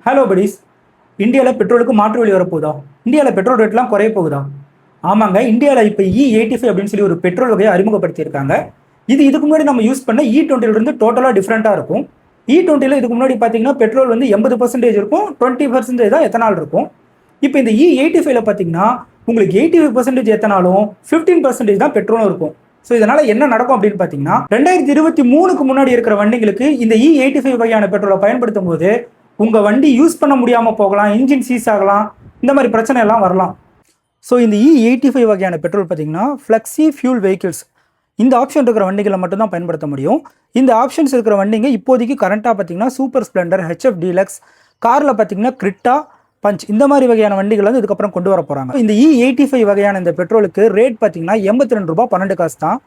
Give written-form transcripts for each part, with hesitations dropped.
Hello buddies. இந்தியாவில் பெட்ரோலுக்கு மாற்று வழி வரப்போகுதா? இந்தியாவில் பெட்ரோல் ரேட்லாம் குறைய போகுதா? ஆமாங்க, இந்தியாவில் இப்போ E85 அப்படின்னு சொல்லி ஒரு பெட்ரோல் வகையை அறிமுகப்படுத்தியிருக்காங்க. இதுக்கு முன்னாடி நம்ம யூஸ் பண்ண E20 டோட்டலாக டிஃப்ரெண்ட்டாக இருக்கும். E20 இதுக்கு முன்னாடி பார்த்தீங்கன்னா பெட்ரோல் வந்து 80% இருக்கும், 20% தான் எத்தனால் இருக்கும். இப்போ இந்த E85 பார்த்தீங்கன்னா உங்களுக்கு 85% எத்தனாலும் 15% தான் பெட்ரோலும் இருக்கும். ஸோ இதனால என்ன நடக்கும் அப்படின்னு பார்த்தீங்கன்னா 2023க்கு முன்னாடி இருக்கிற வண்டிகளுக்கு இந்த E85 வகையான பெட்ரோலை பயன்படுத்தும் போது உங்கள் வண்டி யூஸ் பண்ண முடியாமல் போகலாம், இன்ஜின் சீஸ் ஆகலாம், இந்த மாதிரி பிரச்சனை எல்லாம் வரலாம். ஸோ இந்த E85 வகையான பெட்ரோல் பார்த்தீங்கன்னா ஃப்ளெக்ஸி ஃபியூல் வெஹிக்கிள்ஸ் இந்த ஆப்ஷன் இருக்கிற வண்டிகளை மட்டும்தான் பயன்படுத்த முடியும். இந்த ஆப்ஷன்ஸ் இருக்கிற வண்டிங்க இப்போதைக்கு கரண்ட்டாக பார்த்தீங்கன்னா சூப்பர் ஸ்ப்ளெண்டர், HF டீலக்ஸ், காரில் பார்த்தீங்கன்னா கிரிட்டா, பஞ்ச் இந்த மாதிரி வகையான வண்டிகள் வந்து இதுக்கப்புறம் கொண்டு வர போகிறாங்க. இந்த E85 வகையான இந்த பெட்ரோலுக்கு ரேட் பார்த்தீங்கன்னா 82 ரூபா 12 காசு தான்.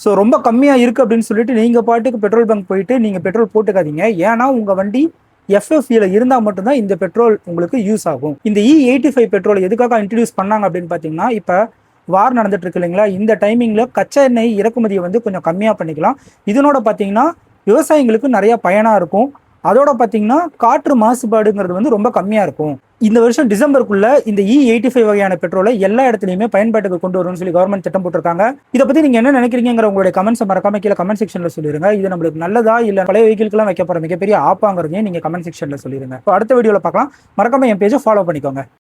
ஸோ ரொம்ப கம்மியாக இருக்குது அப்படின்னு சொல்லிட்டு நீங்கள் பாட்டுக்கு பெட்ரோல் பங்க் போயிட்டு நீங்கள் பெட்ரோல் போட்டுக்காதீங்க. ஏன்னா உங்கள் வண்டி FFEல இருந்தால் மட்டும்தான் இந்த பெட்ரோல் உங்களுக்கு யூஸ் ஆகும். இந்த E85 பெட்ரோல் எதுக்காக இன்ட்ரடியூஸ் பண்ணாங்க அப்படின்னு பார்த்தீங்கன்னா, இப்போ வார் நடந்துட்டு இருக்கு இல்லைங்களா, இந்த டைமிங்கில் கச்சா எண்ணெய் இறக்குமதியை வந்து கொஞ்சம் கம்மியாக பண்ணிக்கலாம். இதனோட பார்த்தீங்கன்னா விவசாயிங்களுக்கு நிறைய பயனாக இருக்கும். அதோட பார்த்தீங்கன்னா காற்று மாசுபாடுங்கிறது வந்து ரொம்ப கம்மியாக இருக்கும். இந்த வருஷம் டிசம்பருக்குள்ள இந்த E85 வகையான பெட்ரோலை எல்லா இடத்துலையுமே பயன்பாட்டுக்கு கொண்டு வரும்னு சொல்லி கவர்மெண்ட் திட்டம் போட்டிருக்காங்க. இதை பற்றி நீங்கள் என்ன நினைக்கிறீங்கிற உங்களுடைய கமெண்ட்ஸை மறக்காம கீழே கமெண்ட் செக்ஷனில் சொல்லிடுங்க. இது நம்மளுக்கு நல்லதா இல்லை பழைய வெஹிக்கிள்லாம் வைக்க போகிற மிகப்பெரிய ஆப்பாங்கிறதையும் நீங்கள் கமெண்ட் செக்ஷனில் சொல்லிடுங்க. இப்போ அடுத்த வீடியோவில் பார்க்கலாம். மறக்காம என் பேஜை ஃபாலோ பண்ணிக்கோங்க.